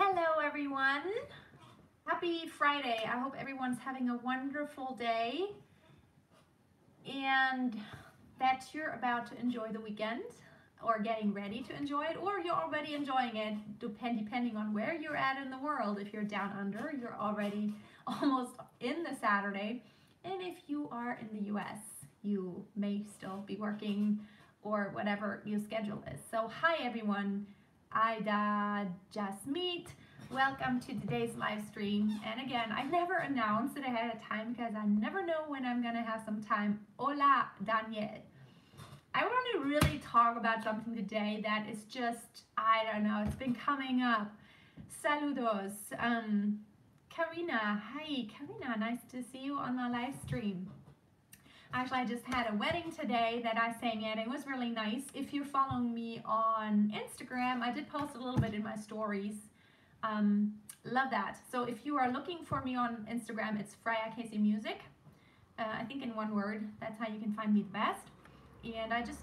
Hello everyone. Happy Friday. I hope everyone's having a wonderful day and that you're about to enjoy the weekend or getting ready to enjoy it, or you're already enjoying it, depending on where you're at in the world. If you're down under, you're already almost in the Saturday. And if you are in the US, you may still be working or whatever your schedule is. So hi everyone. Ida Jasmeet. Welcome to today's live stream. And again, I never announce it ahead of time because I never know when I'm gonna have some time. Hola, Daniel. I want to really talk about something today that is just, I don't know, it's been coming up. Saludos. Karina, hi, Karina, nice to see you on my live stream. Actually, I just had a wedding today that I sang at. It was really nice. If you're following me on Instagram, I did post a little bit in my stories. Love that. So if you are looking for me on Instagram, it's Freya Casey Music. I think in one word, that's how you can find me the best. And I just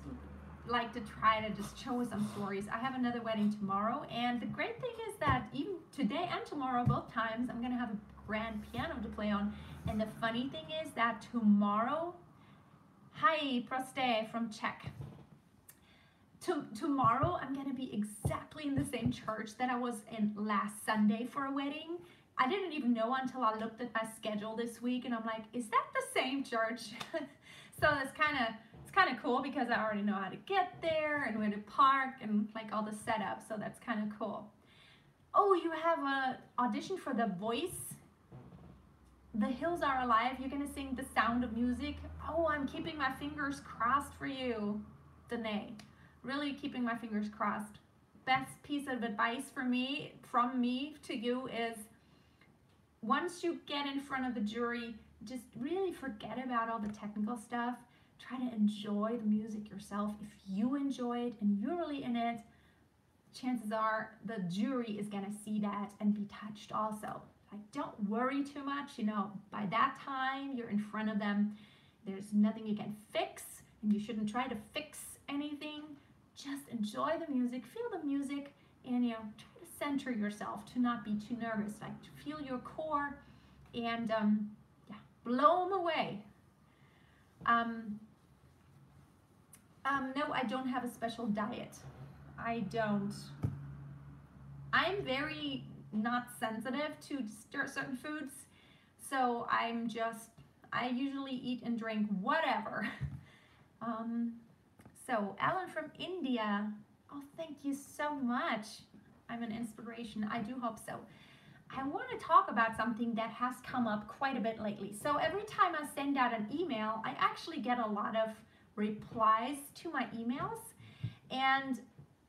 like to try to just show some stories. I have another wedding tomorrow, and the great thing is that even today and tomorrow, both times, I'm gonna have a grand piano to play on. And the funny thing is that tomorrow, hi, Proste from Czech. Tomorrow, I'm going to be exactly in the same church that I was in last Sunday for a wedding. I didn't even know until I looked at my schedule this week, and I'm like, is that the same church? So it's kind of cool because I already know how to get there and where to park and like all the setup. So that's kind of cool. Oh, you have an audition for The Voice. The Hills Are Alive. You're gonna sing The Sound of Music. Oh, I'm keeping my fingers crossed for you, Danae. Really keeping my fingers crossed. Best piece of advice from me to you is, once you get in front of the jury, just really forget about all the technical stuff. Try to enjoy the music yourself. If you enjoy it and you're really in it, chances are the jury is gonna see that and be touched also. Like, don't worry too much, you know, by that time you're in front of them, there's nothing you can fix, and you shouldn't try to fix anything. Just enjoy the music, feel the music, and, you know, try to center yourself to not be too nervous, like to feel your core, and yeah, blow them away. No, I don't have a special diet. I don't. I'm very not sensitive to certain foods, so I usually eat and drink whatever. So Alan from India, oh, thank you so much. I'm an inspiration. I do hope so. I want to talk about something that has come up quite a bit lately. So every time I send out an email, I actually get a lot of replies to my emails, and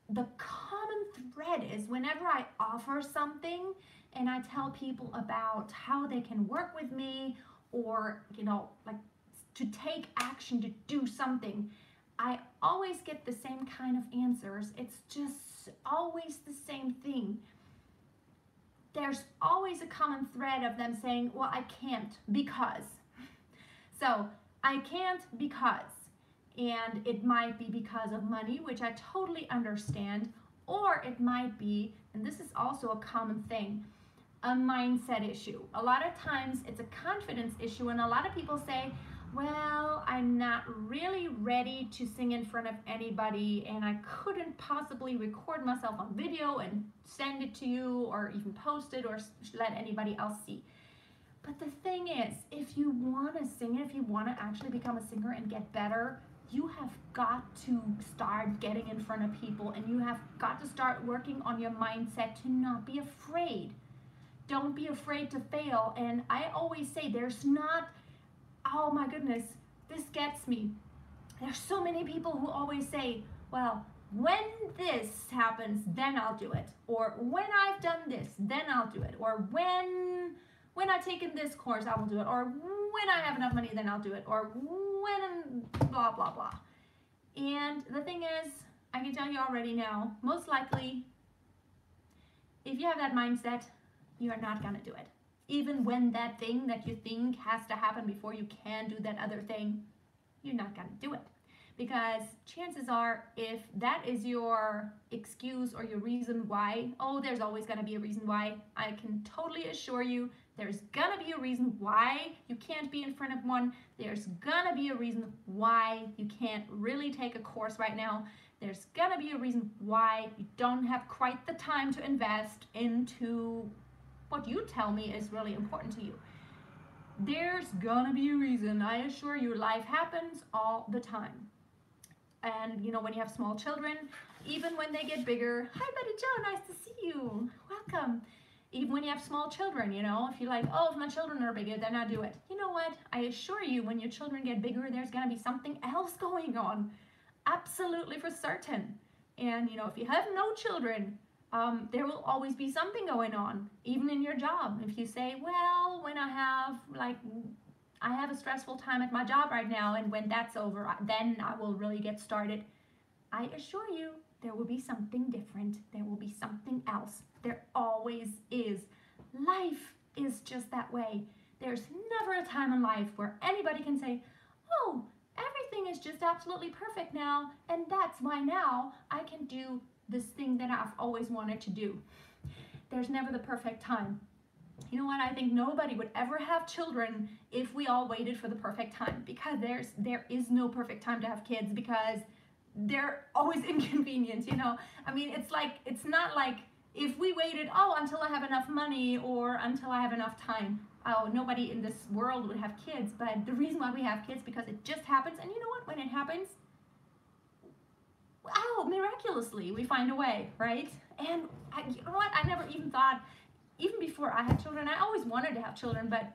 the common thread is whenever I offer something and I tell people about how they can work with me, or, you know, like to take action to do something, I always get the same kind of answers. It's just always the same thing. There's always a common thread of them saying, well, I can't because. So I can't because. And it might be because of money, which I totally understand, or it might be, and this is also a common thing, a mindset issue. A lot of times it's a confidence issue, and a lot of people say, well, I'm not really ready to sing in front of anybody, and I couldn't possibly record myself on video and send it to you, or even post it, or let anybody else see. But the thing is, if you want to sing, if you want to actually become a singer and get better, you have got to start getting in front of people, and you have got to start working on your mindset to not be afraid. Don't be afraid to fail. And I always say there's not, oh my goodness, this gets me. There's so many people who always say, well, when this happens, then I'll do it. Or when I've done this, then I'll do it. Or when I've taken this course, I will do it. Or when I have enough money, then I'll do it. Or when blah, blah, blah. And the thing is, I can tell you already now, most likely, if you have that mindset, you are not gonna do it. Even when that thing that you think has to happen before you can do that other thing, you're not gonna do it. because chances are, if that is your excuse or your reason why, oh, there's always going to be a reason why. I can totally assure you there's going to be a reason why you can't be in front of one. There's going to be a reason why you can't really take a course right now. There's going to be a reason why you don't have quite the time to invest into what you tell me is really important to you. There's gonna be a reason. I assure you, life happens all the time. And you know, when you have small children, even when they get bigger, hi Betty Joe, nice to see you, welcome. Even when you have small children, you know, if you're like, oh, if my children are bigger, then I do it. You know what? I assure you, when your children get bigger, there's gonna be something else going on. Absolutely for certain. And you know, if you have no children, there will always be something going on, even in your job. If you say, well, when I have a stressful time at my job right now, and when that's over, then I will really get started. I assure you, there will be something different. There will be something else. There always is. Life is just that way. There's never a time in life where anybody can say, oh, everything is just absolutely perfect now, and that's why now I can do this thing that I've always wanted to do. There's never the perfect time. You know what? I think nobody would ever have children if we all waited for the perfect time, because there is no perfect time to have kids, because they're always inconvenient, you know? I mean, it's not like if we waited, oh, until I have enough money or until I have enough time. Oh, nobody in this world would have kids, but the reason why we have kids, because it just happens, and you know what? When it happens, oh, miraculously, we find a way, right? And you know what? I never even thought, even before I had children, I always wanted to have children, but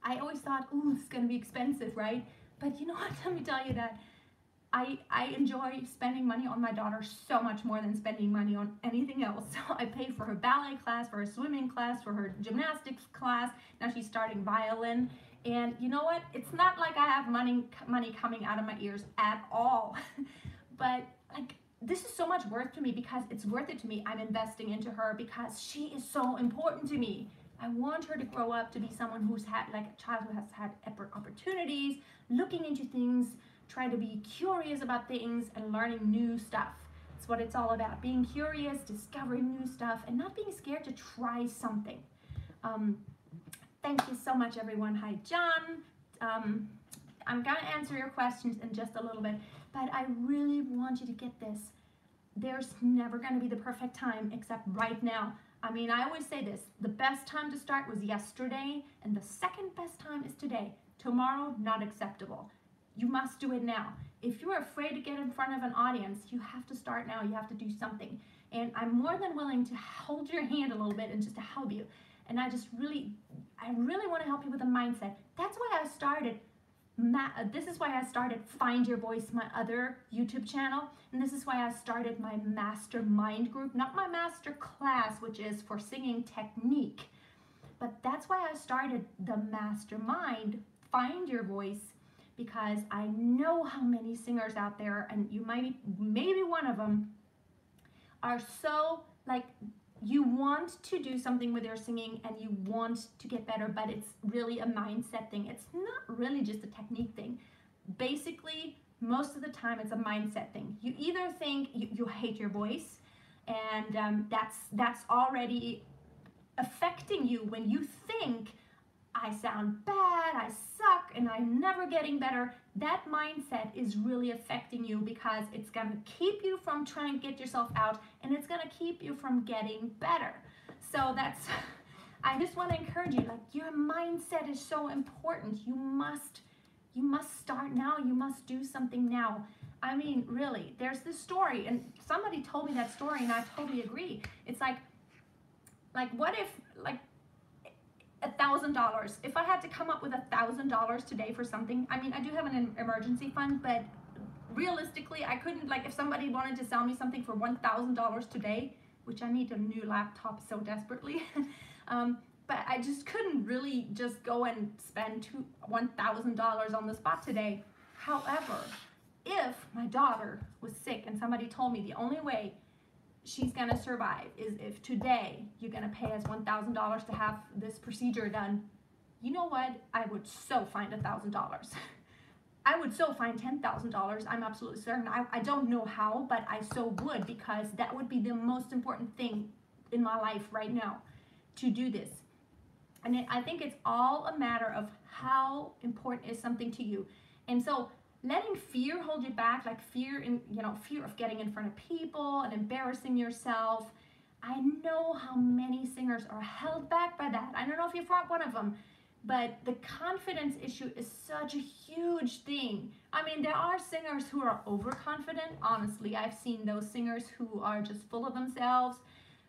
I always thought, ooh, it's going to be expensive, right? But you know what? Let me tell you that I enjoy spending money on my daughter so much more than spending money on anything else. So I pay for her ballet class, for her swimming class, for her gymnastics class. Now she's starting violin. And you know what? It's not like I have money coming out of my ears at all. But like, this is so much worth to me, because it's worth it to me. I'm investing into her because she is so important to me. I want her to grow up to be someone who's had, like a child who has had opportunities, looking into things, try to be curious about things and learning new stuff. It's what it's all about. Being curious, discovering new stuff, and not being scared to try something. Thank you so much, everyone. Hi, John. I'm going to answer your questions in just a little bit, but I really want you to get this. There's never going to be the perfect time except right now. I mean, I always say this, the best time to start was yesterday, and the second best time is today. Tomorrow, not acceptable. You must do it now. If you're afraid to get in front of an audience, you have to start now. You have to do something. And I'm more than willing to hold your hand a little bit and just to help you. And I really want to help you with a mindset. That's why I started, this is why I started Find Your Voice, my other YouTube channel. And this is why I started my mastermind group, not my master class, which is for singing technique. But that's why I started the mastermind, Find Your Voice, because I know how many singers out there, and you might be, maybe one of them, are so like, you want to do something with your singing and you want to get better, but it's really a mindset thing. It's not really just a technique thing. Basically, most of the time it's a mindset thing. You either think you hate your voice, and that's already affecting you. When you think, I sound bad, I suck, and I'm never getting better, that mindset is really affecting you, because it's going to keep you from trying to get yourself out, and it's going to keep you from getting better. So I just want to encourage you, like, your mindset is so important. You must start now. You must do something now. I mean, really, there's this story, and somebody told me that story, and I totally agree. It's like what if, like, $1,000. If I had to come up with $1,000 today for something, I mean, I do have an emergency fund, but realistically, I couldn't, like, if somebody wanted to sell me something for $1,000 today, which I need a new laptop so desperately, but I just couldn't really just go and spend $1,000 on the spot today. However, if my daughter was sick and somebody told me the only way she's gonna survive is if today you're gonna pay us $1,000 to have this procedure done, you know what? I would so find $1,000. I would so find $10,000. I'm absolutely certain. I don't know how, but I so would, because that would be the most important thing in my life right now, to do this. And I think it's all a matter of how important is something to you. And so letting fear hold you back, like fear in, fear of getting in front of people and embarrassing yourself. I know how many singers are held back by that. I don't know if you're one of them, but the confidence issue is such a huge thing. I mean, there are singers who are overconfident. Honestly, I've seen those singers who are just full of themselves,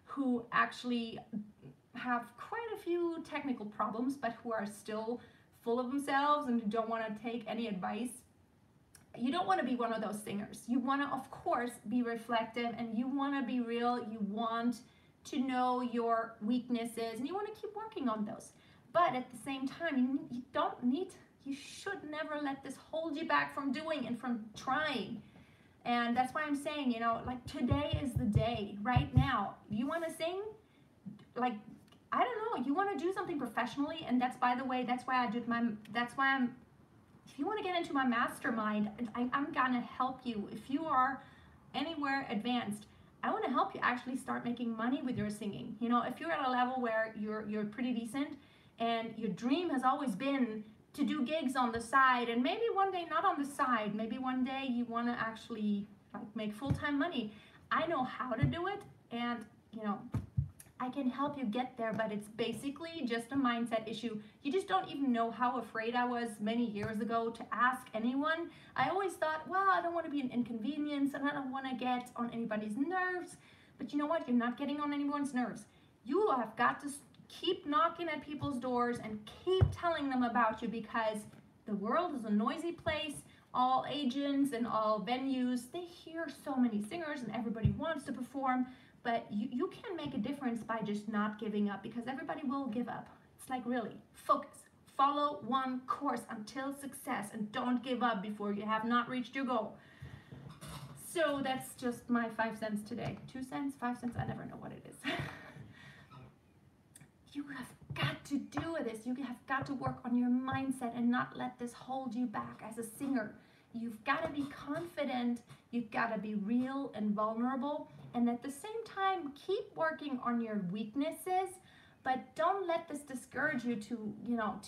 who actually have quite a few technical problems, but who are still full of themselves and don't want to take any advice. You don't want to be one of those singers. You want to, of course, be reflective, and you want to be real. You want to know your weaknesses, and you want to keep working on those. But at the same time, you should never let this hold you back from doing and from trying. And that's why I'm saying, like, today is the day, right now. You want to sing? Like, I don't know, you want to do something professionally, and that's, by the way, that's why if you want to get into my mastermind, I'm gonna help you. If you are anywhere advanced, I want to help you actually start making money with your singing. If you're at a level where you're pretty decent, and your dream has always been to do gigs on the side, and maybe one day not on the side, maybe one day you want to actually like make full-time money. I know how to do it, and I can help you get there, but it's basically just a mindset issue. You just don't even know how afraid I was many years ago to ask anyone. I always thought, well, I don't want to be an inconvenience, and I don't want to get on anybody's nerves. But you know what? You're not getting on anyone's nerves. You have got to keep knocking at people's doors and keep telling them about you, because the world is a noisy place. All agents and all venues, they hear so many singers, and everybody wants to perform. But you can make a difference by just not giving up, because everybody will give up. It's like, really, focus. Follow one course until success, and don't give up before you have not reached your goal. So that's just my 5 cents today. 2 cents, 5 cents, I never know what it is. You have got to do this. You have got to work on your mindset and not let this hold you back as a singer. You've got to be confident. You've got to be real and vulnerable. And at the same time, keep working on your weaknesses, but don't let this discourage you to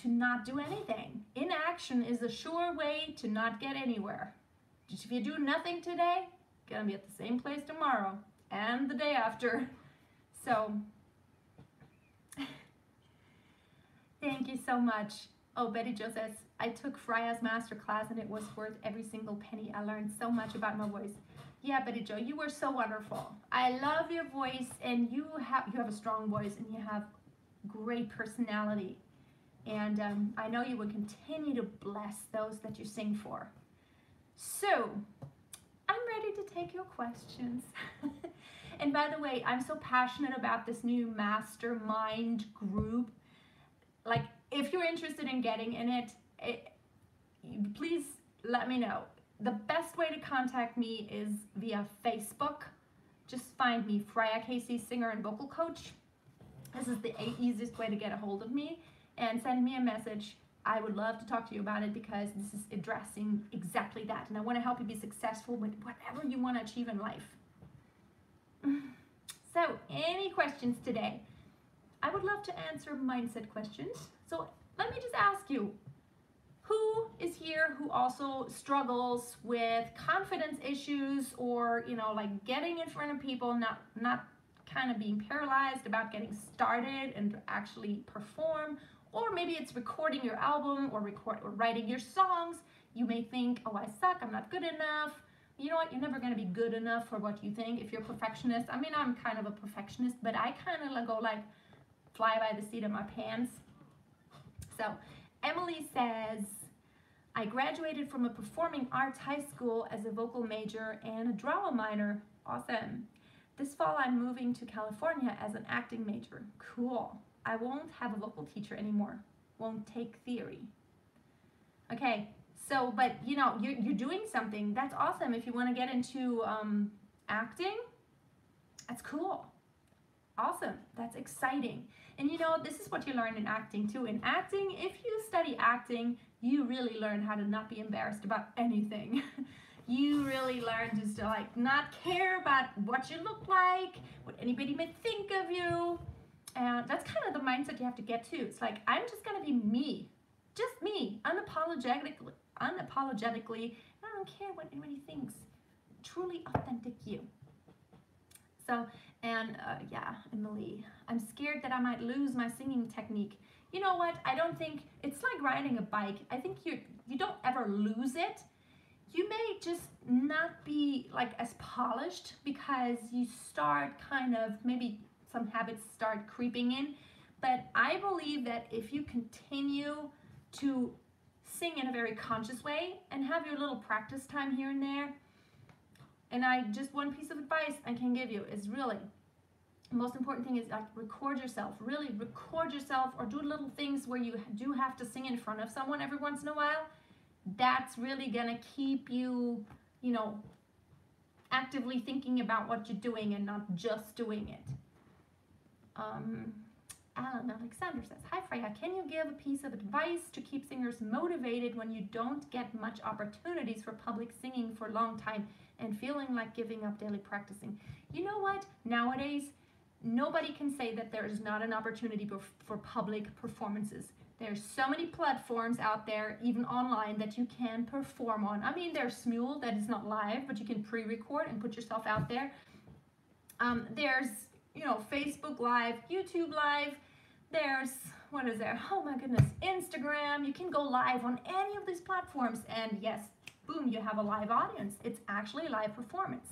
not do anything. Inaction is a sure way to not get anywhere. If you do nothing today, you're gonna be at the same place tomorrow and the day after. So, thank you so much. Oh, Betty Jo says, I took Freya's masterclass and it was worth every single penny. I learned so much about my voice. Yeah, Betty Jo, you were so wonderful. I love your voice, and you have a strong voice, and you have great personality. And I know you will continue to bless those that you sing for. So, I'm ready to take your questions. And by the way, I'm so passionate about this new mastermind group. Like, if you're interested in getting in it, please let me know. The best way to contact me is via Facebook. Just find me, Freya Casey, singer and vocal coach. This is the easiest way to get a hold of me, and send me a message. I would love to talk to you about it, because this is addressing exactly that, and I want to help you be successful with whatever you want to achieve in life. So, any questions today? I would love to answer mindset questions. So let me just ask you, who is here who also struggles with confidence issues, or like getting in front of people, not kind of being paralyzed about getting started and actually perform? Or maybe it's recording your album, or writing your songs. You may think, oh, I suck, I'm not good enough. You know what, you're never going to be good enough for what you think if you're a perfectionist. I mean, I'm kind of a perfectionist, but I kind of go like fly by the seat of my pants. So Emily says, I graduated from a performing arts high school as a vocal major and a drama minor. Awesome. This fall I'm moving to California as an acting major. Cool. I won't have a vocal teacher anymore. Won't take theory. Okay, so, but you're doing something. That's awesome. If you want to get into acting, that's cool. Awesome. That's exciting. And you know, this is what you learn in acting too. In acting, if you study acting, you really learn how to not be embarrassed about anything. You really learn just to like not care about what you look like, what anybody may think of you. And that's kind of the mindset you have to get to. It's like, I'm just gonna be me, just me, unapologetically. I don't care what anybody thinks. Truly authentic you. So, and yeah, Emily, I'm scared that I might lose my singing technique. You know what? I don't think it's like riding a bike. I think you don't ever lose it. You may just not be like as polished because you start kind of, maybe some habits start creeping in. But I believe that if you continue to sing in a very conscious way and have your little practice time here and there, and just one piece of advice I can give you is really, the most important thing is like record yourself, really record yourself, or do little things where you do have to sing in front of someone every once in a while. That's really gonna keep you, you know, actively thinking about what you're doing and not just doing it. Alan Alexander says, hi Freya, can you give a piece of advice to keep singers motivated when you don't get much opportunities for public singing for a long time and feeling like giving up daily practicing? You know what? Nowadays, nobody can say that there is not an opportunity for public performances. There's so many platforms out there, even online, that you can perform on. I mean, there's Smule that is not live, but you can pre-record and put yourself out there. There's, you know, Facebook Live, YouTube Live. There's, what is there? Oh my goodness, Instagram. You can go live on any of these platforms, and yes, boom, you have a live audience. It's actually a live performance.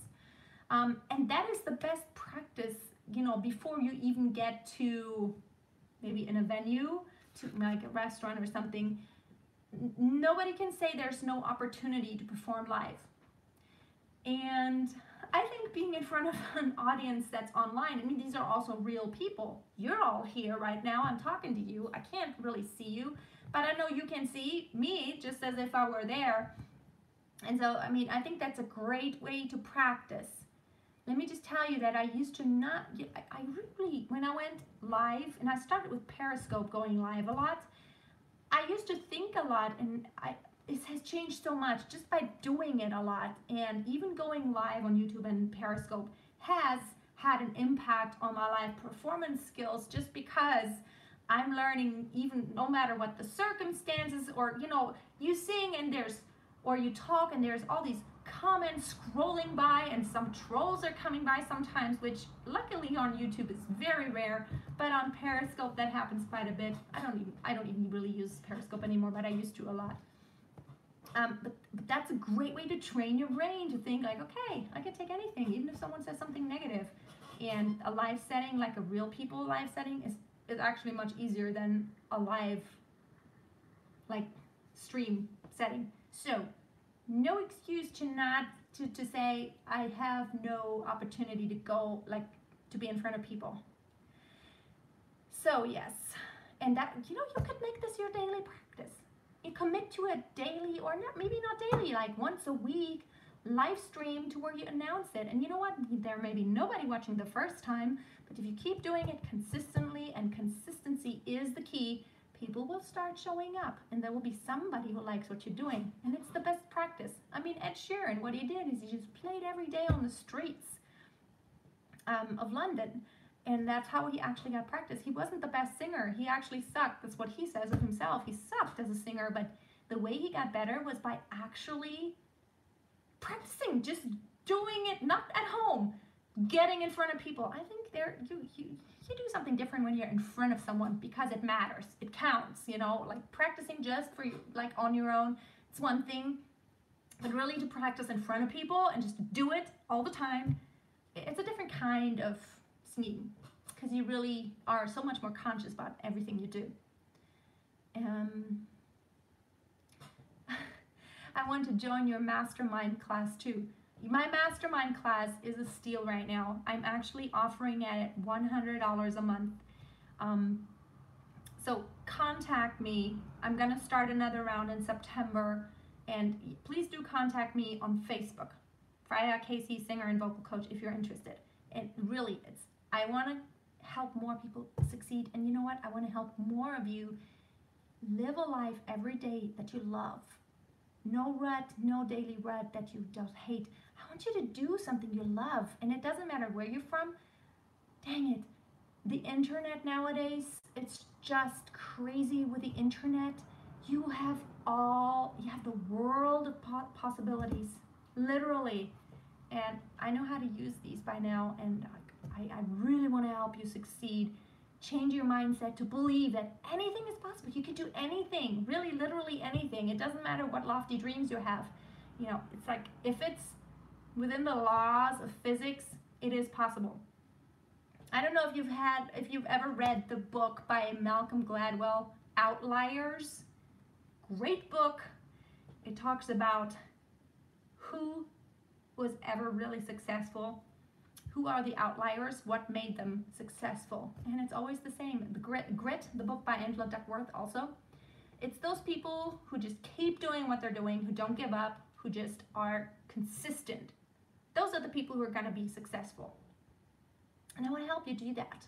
And that is the best practice, you know, before you even get to maybe in a venue, to like a restaurant or something. Nobody can say there's no opportunity to perform live. And I think being in front of an audience that's online, I mean, these are also real people. You're all here right now. I'm talking to you. I can't really see you, but I know you can see me just as if I were there. And so, I mean, I think that's a great way to practice. Let me just tell you that I used to not, I really, when I went live, and I started with Periscope going live a lot, I used to think a lot, and it has changed so much just by doing it a lot. And even going live on YouTube and Periscope has had an impact on my live performance skills, just because I'm learning, even no matter what the circumstances, or, you know, you sing and or you talk and there's all these comments scrolling by, and some trolls are coming by sometimes, which luckily on YouTube is very rare, but on Periscope that happens quite a bit. I don't even really use Periscope anymore, but I used to a lot. But that's a great way to train your brain to think like, okay, I can take anything, even if someone says something negative. And a live setting, like a real people live setting, is actually much easier than a live, like, stream setting. So no excuse to not to say I have no opportunity to go, like, to be in front of people. So yes, and that, you know, you could make this your daily practice. You commit to a daily, or not, maybe not daily, like once a week live stream to where you announce it. And you know what, there may be nobody watching the first time, but if you keep doing it consistently, and consistency is the key, people will start showing up, and there will be somebody who likes what you're doing, and it's the best practice. I mean, Ed Sheeran, what he did is he just played every day on the streets of London, and that's how he actually got practice. He wasn't the best singer. He actually sucked. That's what he says of himself. He sucked as a singer, but the way he got better was by actually practicing, just doing it, not at home, getting in front of people. I think you do something different when you're in front of someone, because it matters. It counts, you know, like practicing just for you, like on your own, it's one thing, but really to practice in front of people and just do it all the time, it's a different kind of singing, because you really are so much more conscious about everything you do. I want to join your mastermind class too. My mastermind class is a steal right now. I'm actually offering it at $100 a month. So contact me. I'm gonna start another round in September, and please do contact me on Facebook, Freya Casey, singer and vocal coach, if you're interested. And really, I want to help more people succeed. And you know what? I want to help more of you live a life every day that you love. No rut, no daily rut that you just hate. I want you to do something you love. And it doesn't matter where you're from. Dang it. The internet nowadays, it's just crazy with the internet. You have the world of possibilities, literally. And I know how to use these by now, and I really want to help you succeed. Change your mindset to believe that anything is possible. You can do anything, really, literally anything. It doesn't matter what lofty dreams you have. You know, it's like if it's within the laws of physics, it is possible. I don't know if you've ever read the book by Malcolm Gladwell, Outliers. Great book. It talks about who was ever really successful. Who are the outliers? What made them successful? And it's always the same. The Grit, the book by Angela Duckworth also. It's those people who just keep doing what they're doing, who don't give up, who just are consistent. Those are the people who are going to be successful. And I want to help you do that.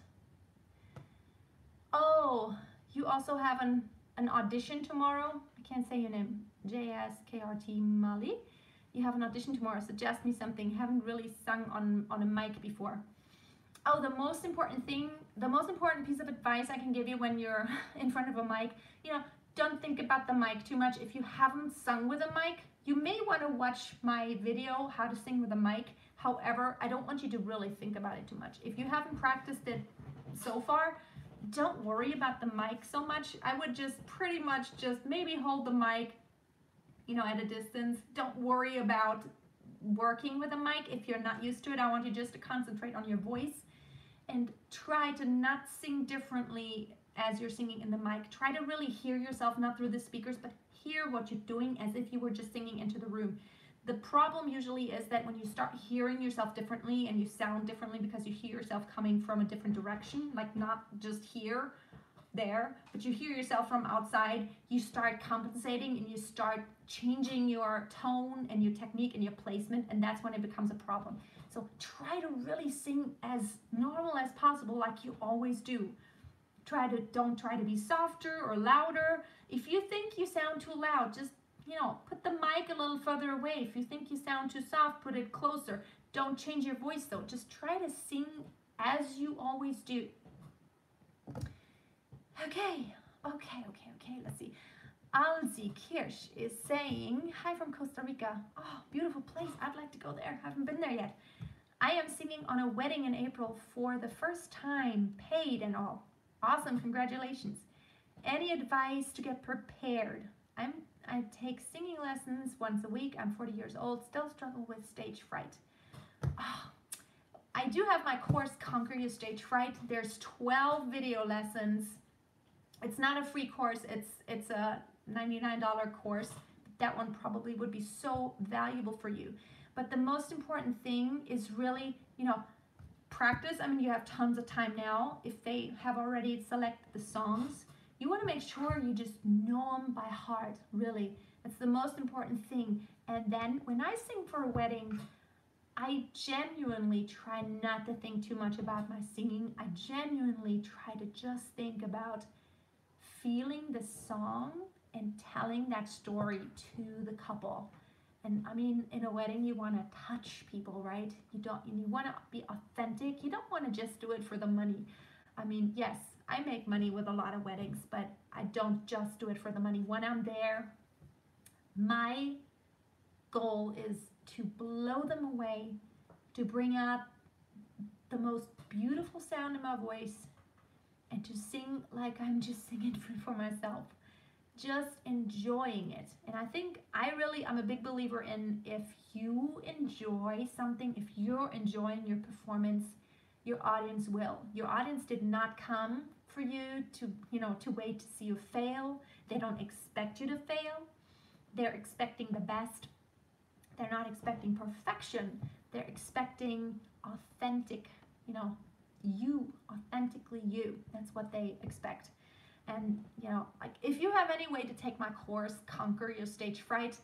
Oh, you also have an audition tomorrow. I can't say your name. JSKRT Mali. You have an audition tomorrow. Suggest me something. Haven't really sung on a mic before. Oh, the most important piece of advice I can give you when you're in front of a mic, you know, don't think about the mic too much. If you haven't sung with a mic, you may want to watch my video, how to sing with a mic. However, I don't want you to really think about it too much. If you haven't practiced it so far, don't worry about the mic so much. I would just pretty much just maybe hold the mic, you know, at a distance. Don't worry about working with a mic if you're not used to it. I want you just to concentrate on your voice and try to not sing differently as you're singing in the mic. Try to really hear yourself, not through the speakers, but hear what you're doing as if you were just singing into the room. The problem usually is that when you start hearing yourself differently and you sound differently because you hear yourself coming from a different direction, like not just here, there, but you hear yourself from outside, you start compensating and you start changing your tone and your technique and your placement, and that's when it becomes a problem. So try to really sing as normal as possible, like you always do. Don't try to be softer or louder. If you think you sound too loud, just, you know, put the mic a little further away. If you think you sound too soft, put it closer. Don't change your voice though. Just try to sing as you always do. Okay. Let's see. Alzi Kirsch is saying, hi from Costa Rica. Oh, beautiful place. I'd like to go there. Haven't been there yet. I am singing on a wedding in April for the first time, paid and all. Awesome, congratulations. Any advice to get prepared? I take singing lessons once a week. I'm 40 years old, still struggle with stage fright. Oh, I do have my course, Conquer Your Stage Fright. There's 12 video lessons. It's not a free course, it's a $99 course. That one probably would be so valuable for you. But the most important thing is really, you know, practice. I mean, you have tons of time now. If they have already selected the songs, you want to make sure you just know them by heart, really. That's the most important thing. And then when I sing for a wedding, I genuinely try not to think too much about my singing. I genuinely try to just think about feeling the song and telling that story to the couple. And I mean, in a wedding, you want to touch people, right? You want to be authentic. You don't want to just do it for the money. I mean, yes, I make money with a lot of weddings, but I don't just do it for the money. When I'm there, my goal is to blow them away, to bring out the most beautiful sound in my voice, and to sing like I'm just singing for myself, just enjoying it. And I think I'm a big believer in, if you enjoy something, if you're enjoying your performance, your audience will. Your audience did not come for you to wait to see you fail. They don't expect you to fail. They're expecting the best. They're not expecting perfection. They're expecting authentic, you, authentically you. That's what they expect. And, like, if you have any way to take my course, Conquer Your Stage Fright,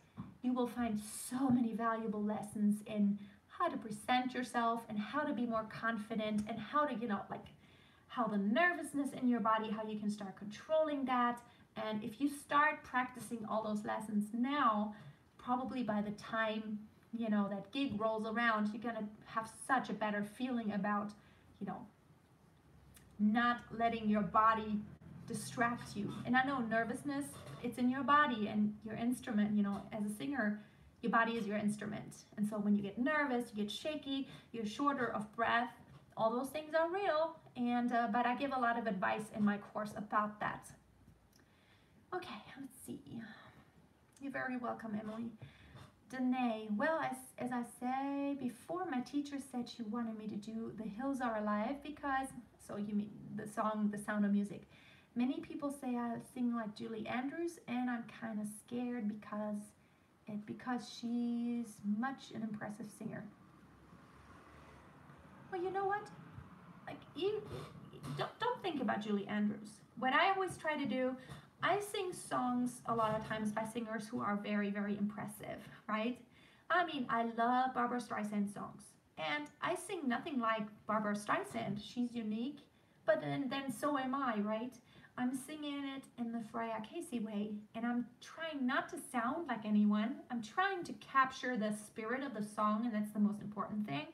you will find so many valuable lessons in how to present yourself and how to be more confident and how to, how the nervousness in your body, how you can start controlling that. And if you start practicing all those lessons now, probably by the time, you know, that gig rolls around, you're gonna have such a better feeling about, you know, not letting your body distract you. And I know nervousness, it's in your body and your instrument, you know, as a singer, your body is your instrument. And so when you get nervous, you get shaky, you're shorter of breath, all those things are real. And but I give a lot of advice in my course about that. Okay, let's see. You're very welcome, Emily. Danae, well, as I say before, my teacher said she wanted me to do The Hills Are Alive because, so you mean the song, The Sound of Music. Many people say I sing like Julie Andrews, and I'm kind of scared because she's much an impressive singer. Well, you know what? Like, you don't think about Julie Andrews. What I always try to do, I sing songs a lot of times by singers who are very, very impressive, right? I mean, I love Barbra Streisand songs, and I sing nothing like Barbra Streisand. She's unique, but then so am I, right? I'm singing it in the Freya Casey way, and I'm trying not to sound like anyone. I'm trying to capture the spirit of the song, and that's the most important thing.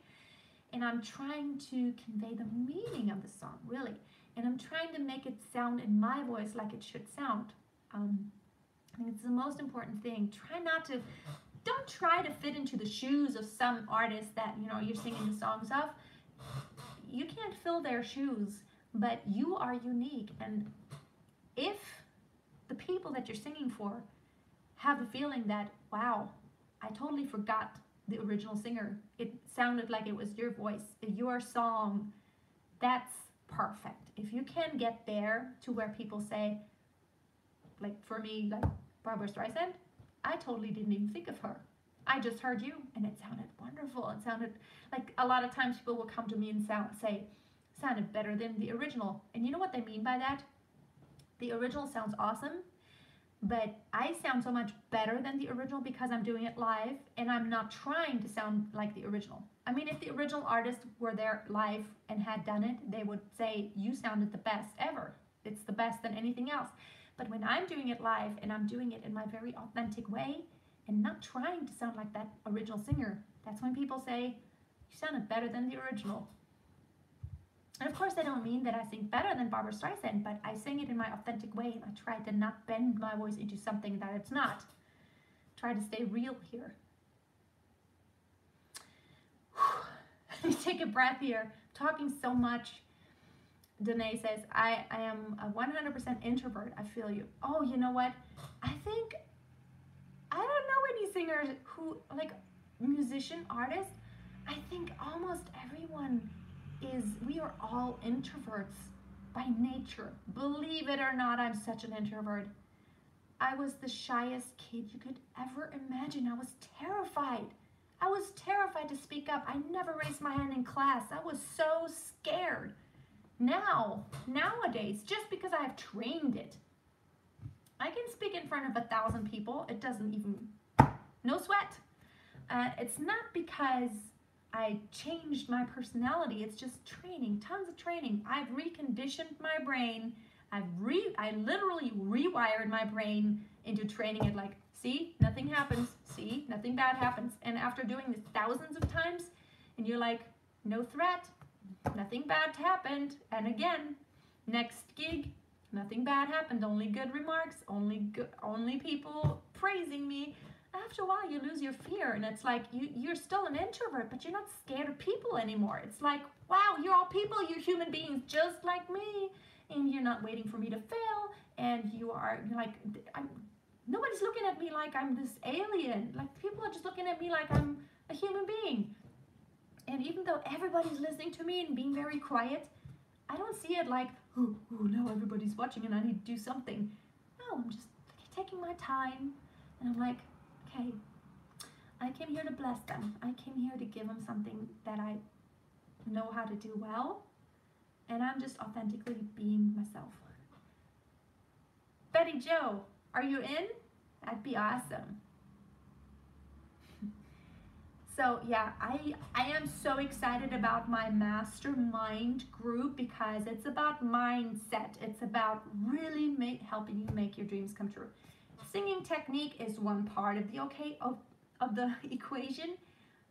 And I'm trying to convey the meaning of the song, really. And I'm trying to make it sound in my voice like it should sound. I think it's the most important thing. Don't try to fit into the shoes of some artist that, you know, you're singing the songs of. You can't fill their shoes, but you are unique. And if the people that you're singing for have the feeling that, wow, I totally forgot the original singer. It sounded like it was your voice, your song. That's perfect. If you can get there to where people say, like for me, like Barbra Streisand, I totally didn't even think of her. I just heard you and it sounded wonderful. It sounded like, a lot of times people will come to me and say, sounded better than the original. And you know what they mean by that? The original sounds awesome, but I sound so much better than the original because I'm doing it live and I'm not trying to sound like the original. I mean, if the original artist were there live and had done it, they would say, you sounded the best ever. It's the best than anything else. But when I'm doing it live and I'm doing it in my very authentic way and not trying to sound like that original singer, that's when people say, you sounded better than the original. And of course, I don't mean that I sing better than Barbra Streisand, but I sing it in my authentic way and I try to not bend my voice into something that it's not. Try to stay real here. Let me take a breath here. Talking so much. Danae says, I am a 100% introvert. I feel you. Oh, you know what? I don't know any singers who, like musician, artists, I think almost everyone we are all introverts by nature. Believe it or not, I'm such an introvert. I was the shyest kid you could ever imagine. I was terrified. I was terrified to speak up. I never raised my hand in class. I was so scared. Nowadays, just because I have trained it, I can speak in front of 1,000 people. It doesn't even, no sweat. It's not because I changed my personality. It's just training, tons of training. I've reconditioned my brain. I literally rewired my brain into training it like, see, nothing happens. See, nothing bad happens. And after doing this thousands of times, and you're like, no threat, nothing bad happened. And again, next gig, nothing bad happened. Only good remarks, only people praising me. After a while, you lose your fear, and it's like you're still an introvert, but you're not scared of people anymore. It's like, wow, you're all people, you're human beings just like me, and you're not waiting for me to fail, and you're like, nobody's looking at me like I'm this alien. Like, people are just looking at me like I'm a human being. And even though everybody's listening to me and being very quiet, I don't see it like, oh, now everybody's watching and I need to do something. No, I'm just taking my time, and I'm like, okay, I came here to bless them. I came here to give them something that I know how to do well, and I'm just authentically being myself. Betty Joe, are you in? That'd be awesome. So yeah, I am so excited about my mastermind group because it's about mindset. It's about really helping you make your dreams come true. Singing technique is one part of the of the equation,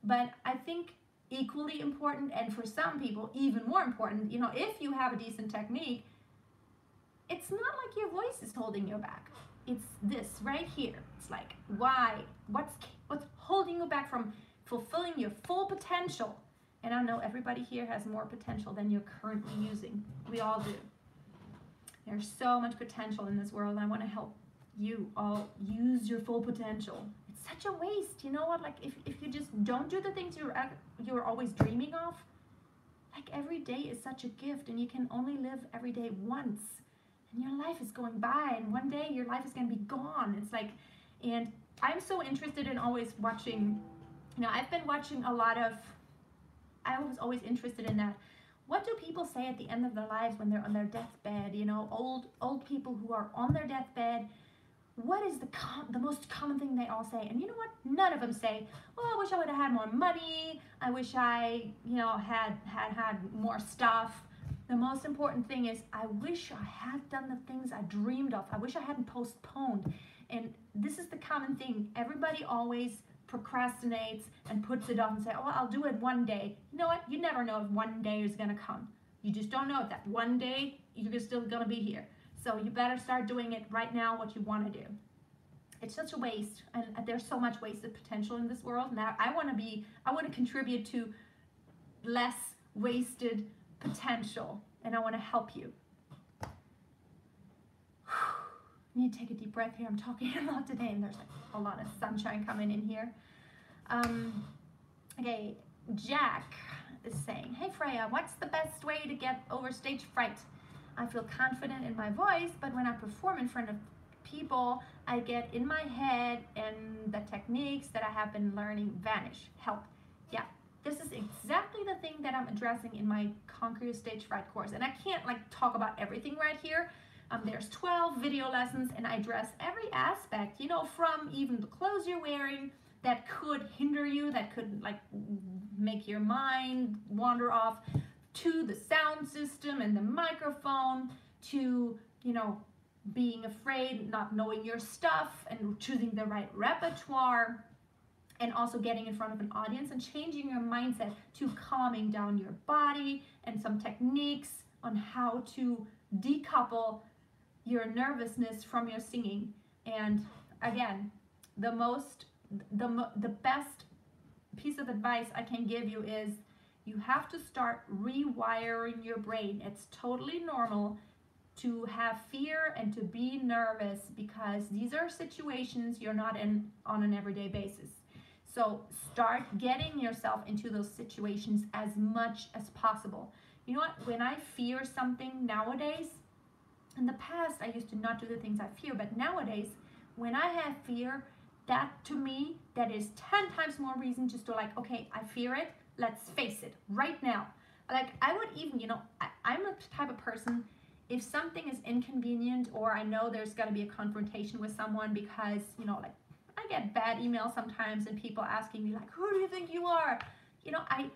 but I think equally important, and for some people even more important, you know, if you have a decent technique, it's not like your voice is holding you back. It's this right here. It's like, why? What's holding you back from fulfilling your full potential? And I know everybody here has more potential than you're currently using. We all do. There's so much potential in this world, and I want to help you all use your full potential. It's such a waste. You know what? Like if you just don't do the things you're always dreaming of, like every day is such a gift, and you can only live every day once. And your life is going by, and one day your life is going to be gone. It's like, and I'm so interested in always watching, you know, I've been watching a lot of, I was always interested in that. What do people say at the end of their lives when they're on their deathbed? You know, old people who are on their deathbed, what is the most common thing they all say? And you know what? None of them say, oh, I wish I would have had more money. I wish I, you know, had more stuff. The most important thing is, I wish I had done the things I dreamed of. I wish I hadn't postponed. And this is the common thing. Everybody always procrastinates and puts it off and say, oh, I'll do it one day. You know what? You never know if one day is going to come. You just don't know if that one day you're still going to be here. So you better start doing it right now, what you want to do. It's such a waste. And there's so much wasted potential in this world. Now I want to contribute to less wasted potential, and I want to help you. I need to take a deep breath here. I'm talking a lot today, and there's like a lot of sunshine coming in here. Okay, Jack is saying, hey Freya, what's the best way to get over stage fright? I feel confident in my voice, but when I perform in front of people, I get in my head and the techniques that I have been learning vanish. Help. Yeah. This is exactly the thing that I'm addressing in my Conquer Your Stage Fright course. And I can't like talk about everything right here. There's 12 video lessons, and I address every aspect, you know, from even the clothes you're wearing that could hinder you, that could like make your mind wander off, to the sound system and the microphone, to, you know, being afraid, not knowing your stuff, and choosing the right repertoire, and also getting in front of an audience and changing your mindset, to calming down your body, and some techniques on how to decouple your nervousness from your singing. And again, the best piece of advice I can give you is, you have to start rewiring your brain. It's totally normal to have fear and to be nervous, because these are situations you're not in on an everyday basis. So start getting yourself into those situations as much as possible. You know what? When I fear something nowadays, in the past I used to not do the things I fear, but nowadays when I have fear, that to me, that is 10 times more reason just to like, okay, I fear it, let's face it right now. Like I would even, you know, I'm the type of person, if something is inconvenient, or I know there's got to be a confrontation with someone, because, you know, like I get bad emails sometimes and people asking me like, who do you think you are? You know, I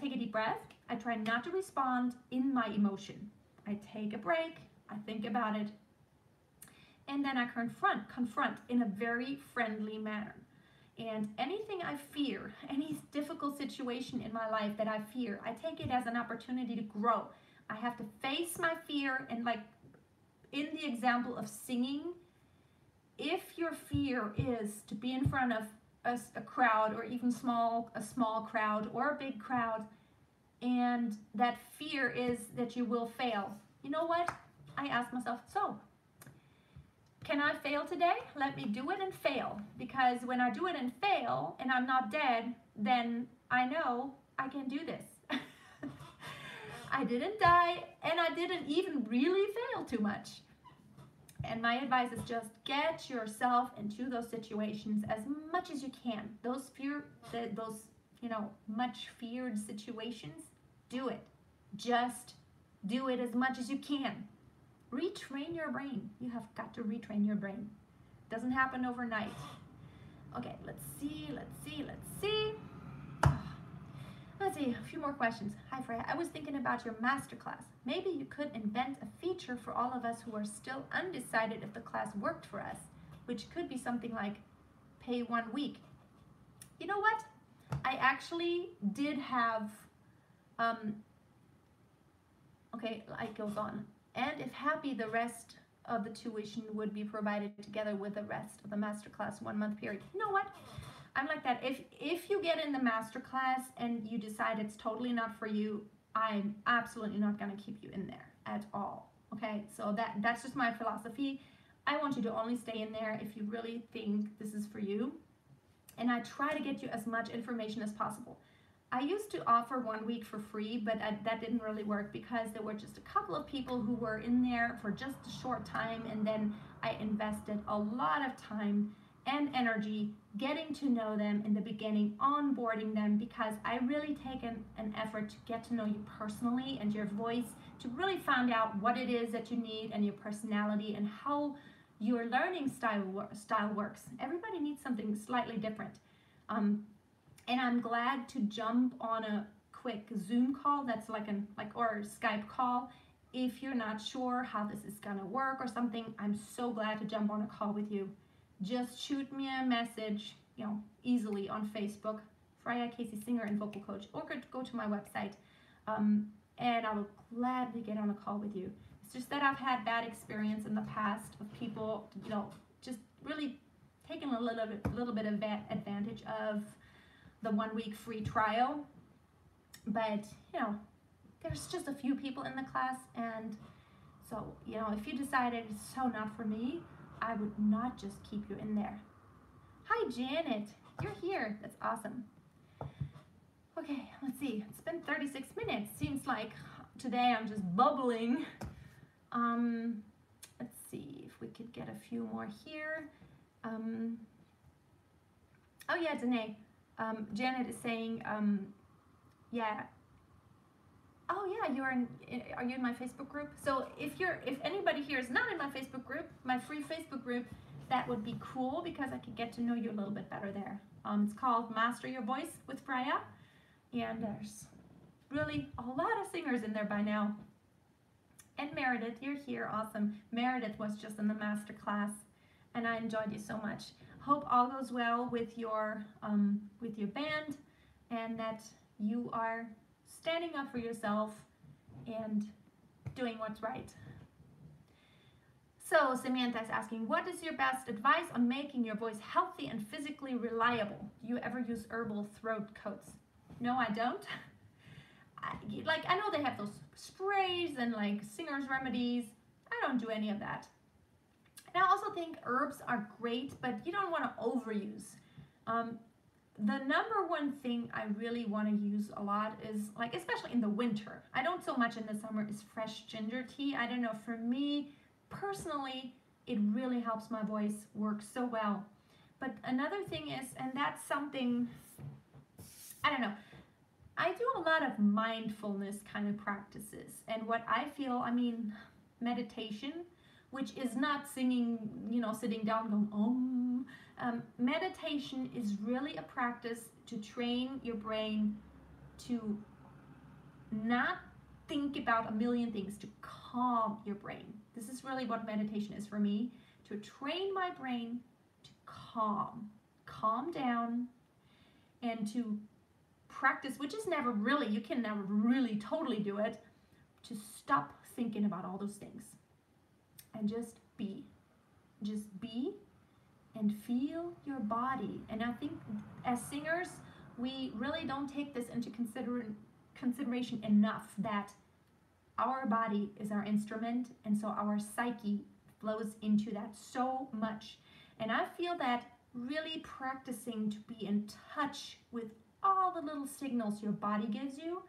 take a deep breath. I try not to respond in my emotion. I take a break. I think about it. And then I confront in a very friendly manner. And anything I fear, any difficult situation in my life that I fear, I take it as an opportunity to grow. I have to face my fear, and like in the example of singing, if your fear is to be in front of a crowd, or even a small crowd or a big crowd, and that fear is that you will fail, you know what? I ask myself, so can I fail today? Let me do it and fail. Because when I do it and fail and I'm not dead, then I know I can do this. I didn't die, and I didn't even really fail too much. And my advice is just get yourself into those situations as much as you can. Those you know, much feared situations, do it. Just do it as much as you can. Retrain your brain. You have got to retrain your brain. Doesn't happen overnight. Okay, let's see. Let's see, a few more questions. Hi Freya, I was thinking about your masterclass. Maybe you could invent a feature for all of us who are still undecided if the class worked for us, which could be something like pay 1 week. You know what? I actually did have, okay, it goes on. And if happy, the rest of the tuition would be provided together with the rest of the masterclass 1 month period. You know what? I'm like that. If you get in the masterclass and you decide it's totally not for you, I'm absolutely not going to keep you in there at all. Okay, so that's just my philosophy. I want you to only stay in there if you really think this is for you. And I try to get you as much information as possible. I used to offer 1 week for free, but that didn't really work because there were just a couple of people who were in there for just a short time, and then I invested a lot of time and energy getting to know them in the beginning, onboarding them, because I really take an effort to get to know you personally and your voice, to really find out what it is that you need and your personality and how your learning style works. Everybody needs something slightly different. And I'm glad to jump on a quick Zoom call that's or Skype call. If you're not sure how this is gonna work or something, I'm so glad to jump on a call with you. Just shoot me a message, easily on Facebook, Freya Casey Singer and Vocal Coach, or go to my website, and I will gladly get on a call with you. It's just that I've had bad experience in the past of people, just really taking a little bit of advantage of the 1 week free trial. But there's just a few people in the class, and so if you decided it's so not for me, I would not just keep you in there. Hi Janet, you're here. That's awesome. Okay, let's see. It's been 36 minutes. Seems like today I'm just bubbling. Let's see if we could get a few more here. Oh yeah, Danae. Janet is saying, yeah. Oh yeah, are you in my Facebook group? So if anybody here is not in my Facebook group, my free Facebook group, that would be cool because I could get to know you a little bit better there. It's called Master Your Voice with Freya, and there's really a lot of singers in there by now. And Meredith, you're here, awesome. Meredith was just in the master class, and I enjoyed you so much. Hope all goes well with your band, and that you are standing up for yourself and doing what's right. So Samantha is asking, what is your best advice on making your voice healthy and physically reliable? Do you ever use herbal throat coats? No, I don't. I know they have those sprays and singer's remedies. I don't do any of that. And I also think herbs are great, but you don't want to overuse. The number one thing I really want to use a lot is, especially in the winter, I don't so much in the summer, is fresh ginger tea. I don't know, for me personally, it really helps my voice work so well. But another thing is, and that's something, I don't know, I do a lot of mindfulness kind of practices. And what I feel, meditation, which is not singing, sitting down going, meditation is really a practice to train your brain to not think about a million things, to calm your brain. This is really what meditation is for me, to train my brain to calm down, and to practice, which is never really, you can never really totally do it, to stop thinking about all those things and just be and feel your body. And I think as singers, we really don't take this into consideration enough, that our body is our instrument, and so our psyche flows into that so much. And I feel that really practicing to be in touch with all the little signals your body gives you.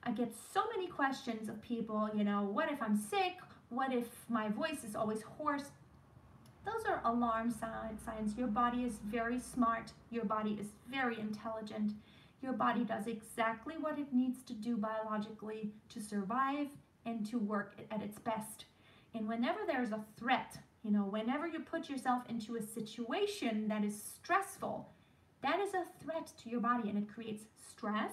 I get so many questions of people, what if I'm sick? What if my voice is always hoarse? Those are alarm signs. Your body is very smart. Your body is very intelligent. Your body does exactly what it needs to do biologically to survive and to work at its best. And whenever there's a threat, whenever you put yourself into a situation that is stressful, that is a threat to your body, and it creates stress,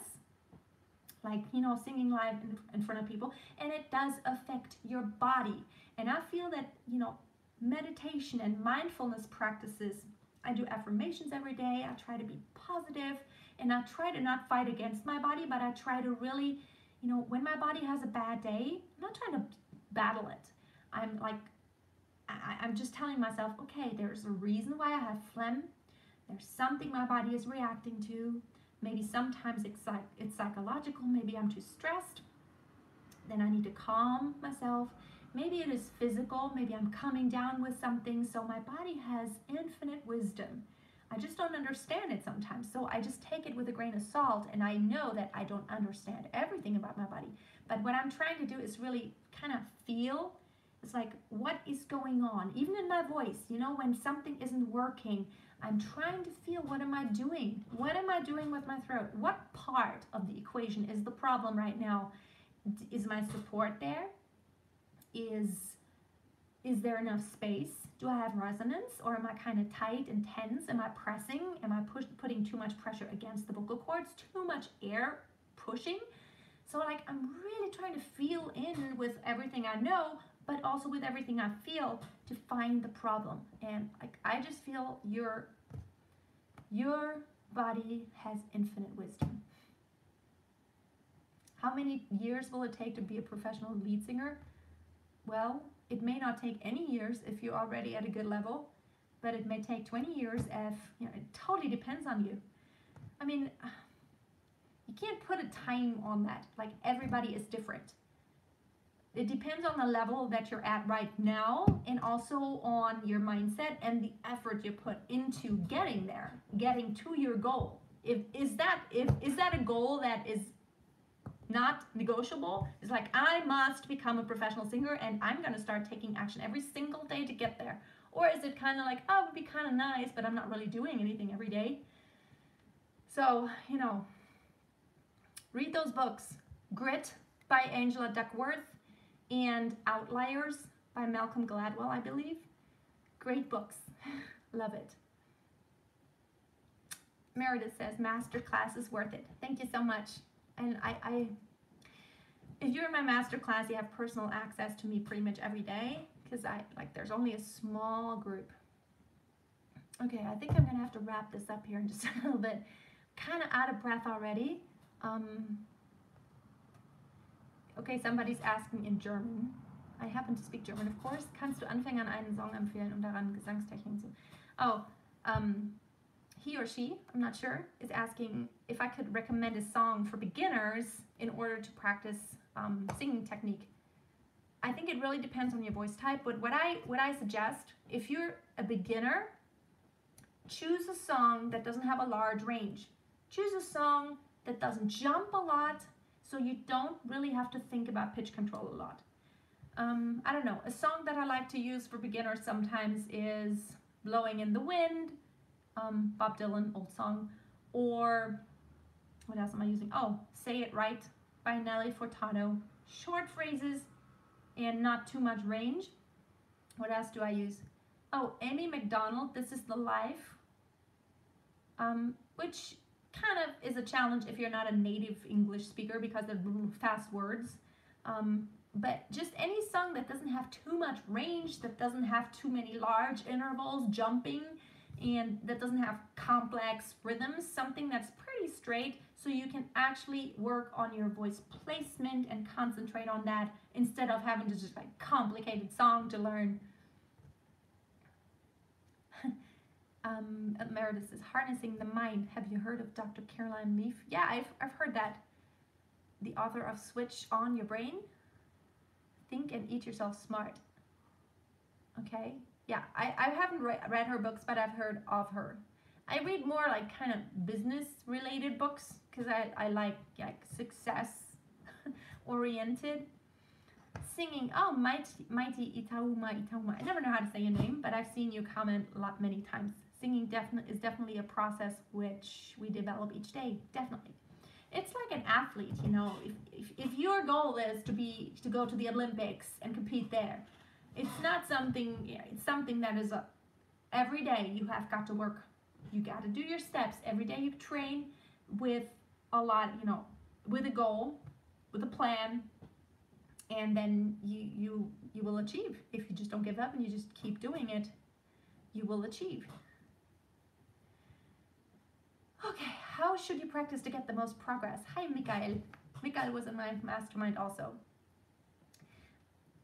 like, you know, singing live in front of people, and it does affect your body. And I feel that, you know, meditation and mindfulness practices, I do affirmations every day. I try to be positive, and I try to not fight against my body, but I try to really, you know, when my body has a bad day, I'm not trying to battle it. I'm like, I'm just telling myself, okay, there's a reason why I have phlegm. There's something my body is reacting to. Maybe sometimes it's psychological. Maybe I'm too stressed. Then I need to calm myself. Maybe it is physical. Maybe I'm coming down with something. So my body has infinite wisdom. I just don't understand it sometimes. So I just take it with a grain of salt, and I know that I don't understand everything about my body. But what I'm trying to do is really kind of feel. It's like, what is going on? Even in my voice, you know, when something isn't working, I'm trying to feel, what am I doing? What am I doing with my throat? What part of the equation is the problem right now? Is my support there? Is there enough space? Do I have resonance, or am I kind of tight and tense? Am I pressing? Am I putting too much pressure against the vocal cords? Too much air pushing? So like, I'm really trying to feel in with everything I know, but also with everything I feel, to find the problem. And like, I just feel your body has infinite wisdom. How many years will it take to be a professional lead singer? Well, it may not take any years if you're already at a good level, but it may take 20 years if, you know, it totally depends on you. I mean, you can't put a time on that. Like, everybody is different. It depends on the level that you're at right now, and also on your mindset and the effort you put into getting there, getting to your goal. Is that a goal that is not negotiable? It's like, I must become a professional singer, and I'm going to start taking action every single day to get there. Or is it kind of like, oh, it would be kind of nice, but I'm not really doing anything every day? So, you know, read those books. Grit by Angela Duckworth and Outliers by Malcolm Gladwell, I believe. Great books. Love it. Meredith says, masterclass is worth it. Thank you so much. And if you're in my masterclass, you have personal access to me pretty much every day, because there's only a small group. Okay, I think I'm gonna have to wrap this up here in just a little bit. Kind of out of breath already. Okay, somebody's asking in German. I happen to speak German, of course. Kannst du Anfängern einen Song empfehlen, um daran Gesangstechniken zu... Oh, he or she, I'm not sure, is asking if I could recommend a song for beginners in order to practice singing technique. I think it really depends on your voice type, but what I suggest, if you're a beginner, choose a song that doesn't have a large range. Choose a song that doesn't jump a lot, so you don't really have to think about pitch control a lot. I don't know, a song that I like to use for beginners sometimes is Blowing in the Wind, Bob Dylan, old song, or what else am I using? Oh, Say It Right by Nelly Furtado. Short phrases and not too much range. What else do I use? Oh, Amy McDonald, This Is the Life, which kind of is a challenge if you're not a native English speaker because they're fast words. But just any song that doesn't have too much range, that doesn't have too many large intervals, jumping, and that doesn't have complex rhythms, something that's pretty straight, so you can actually work on your voice placement and concentrate on that instead of having to just like complicated song to learn. Meredith says, Harnessing the Mind. Have you heard of Dr. Caroline Leaf? Yeah, I've heard that. The author of Switch On Your Brain. Think and Eat Yourself Smart. Okay. Yeah, I haven't read her books, but I've heard of her. I read more like kind of business related books because I like success oriented. Singing, oh, Mighty Itauma. I never know how to say your name, but I've seen you comment many times. Singing is definitely a process which we develop each day, definitely. It's like an athlete, you know, if your goal is to go to the Olympics and compete there, it's not something, it's something that is every day you have got to work. You got to do your steps. Every day you train with a lot, you know, with a goal, with a plan, and then you will achieve. If you just don't give up and you just keep doing it, you will achieve. Okay, how should you practice to get the most progress? Hi, Mikael. Mikael was in my mastermind also.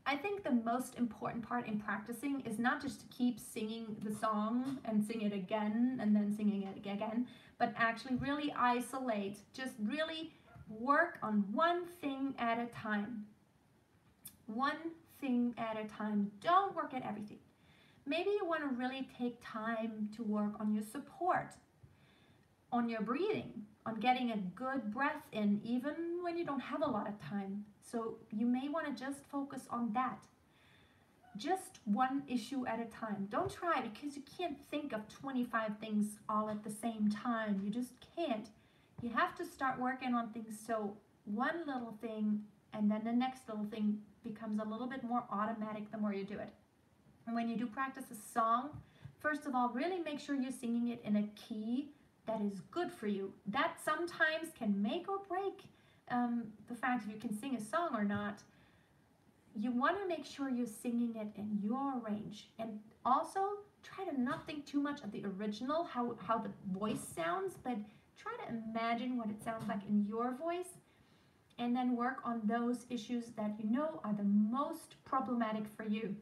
I think the most important part in practicing is not just to keep singing the song and sing it again and then singing it again, but actually really isolate, just really work on one thing at a time. One thing at a time. Don't work at everything. Maybe you want to really take time to work on your support, on your breathing, on getting a good breath in, even when you don't have a lot of time. So you may want to just focus on that. Just one issue at a time. Don't try, because you can't think of 25 things all at the same time. You just can't. You have to start working on things so one little thing and then the next little thing becomes a little bit more automatic the more you do it. And when you do practice a song, first of all, really make sure you're singing it in a key that is good for you. That sometimes can make or break the fact if you can sing a song or not. You want to make sure you're singing it in your range. And also try to not think too much of the original, how the voice sounds, but try to imagine what it sounds like in your voice, and then work on those issues that you know are the most problematic for you.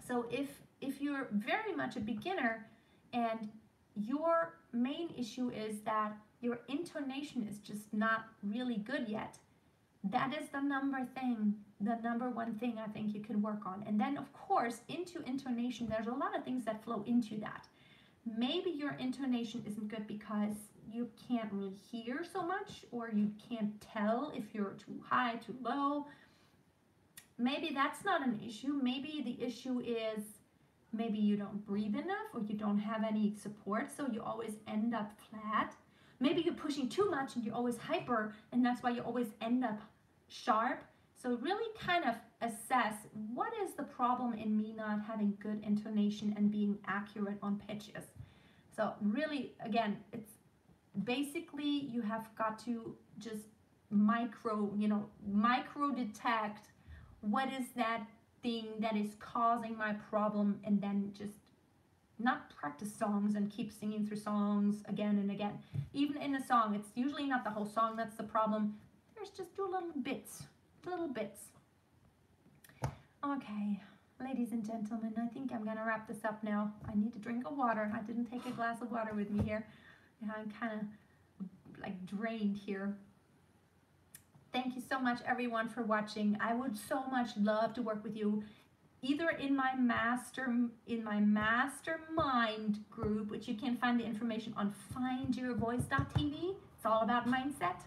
So if you're very much a beginner and your main issue is that your intonation is just not really good yet, that is the number one thing I think you can work on. And then of course, into intonation, there's a lot of things that flow into that. Maybe your intonation isn't good because you can't really hear so much, or you can't tell if you're too high, too low. Maybe that's not an issue. Maybe the issue is maybe you don't breathe enough, or you don't have any support, so you always end up flat. Maybe you're pushing too much and you're always hyper, and that's why you always end up sharp. So really kind of assess, what is the problem in me not having good intonation and being accurate on pitches? So really, again, it's basically you have got to just micro detect what is that thing that is causing my problem, and then just not practice songs and keep singing through songs again and again. Even in a song, it's usually not the whole song that's the problem. There's just do little bits. Okay, ladies and gentlemen, I think I'm gonna wrap this up now. I need to drink a water. I didn't take a glass of water with me here. And I'm kind of like drained here. Thank you so much, everyone, for watching. I would so much love to work with you, either in my mastermind group, which you can find the information on findyourvoice.tv. It's all about mindset.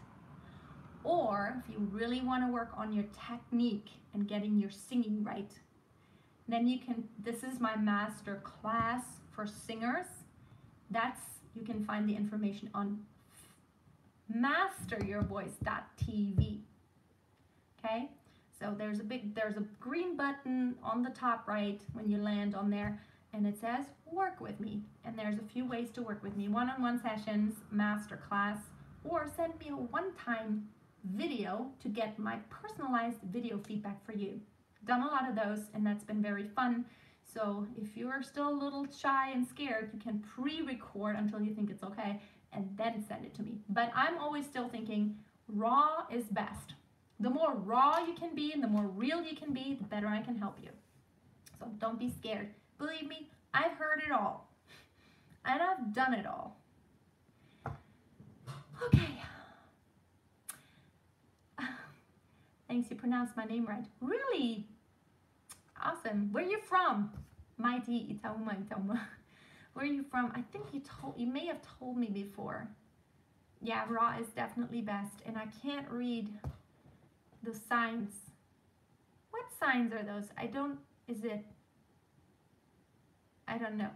Or if you really want to work on your technique and getting your singing right, then you can, this is my master class for singers. You can find the information on masteryourvoice.tv. Okay, so there's a green button on the top right when you land on there, and it says work with me, and there's a few ways to work with me: one-on-one sessions, master class, or send me a one-time video to get my personalized video feedback for you. Done a lot of those, and that's been very fun. So if you're still a little shy and scared, you can pre-record until you think it's okay and then send it to me. But I'm always still thinking raw is best. The more raw you can be and the more real you can be, the better I can help you. So don't be scared. Believe me, I've heard it all and I've done it all. Okay. Thanks, you pronounced my name right. Really? Awesome. Where are you from? Mighty Itauma Itauma. Where are you from? I think you may have told me before. Yeah, raw is definitely best. And I can't read the signs. What signs are those? I don't know.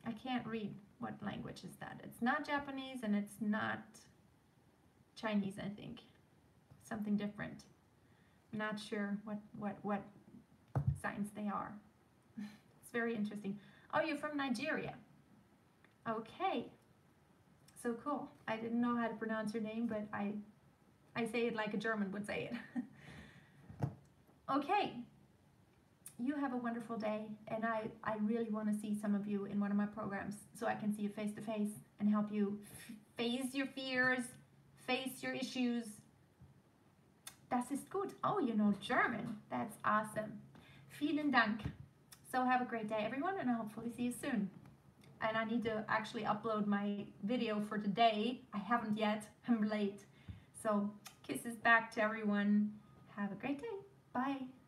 I can't read. What language is that? It's not Japanese and it's not Chinese, I think. Something different. I'm not sure what signs they are. It's very interesting. Oh, you're from Nigeria. Okay. So cool. I didn't know how to pronounce your name, but I I say it like a German would say it. Okay, you have a wonderful day, and I really want to see some of you in one of my programs so I can see you face to face and help you face your fears, face your issues. Das ist gut. Oh, you know German. That's awesome. Vielen Dank. So have a great day, everyone, and I'll hopefully see you soon. And I need to actually upload my video for today. I haven't yet. I'm late. So kisses back to everyone. Have a great day. Bye.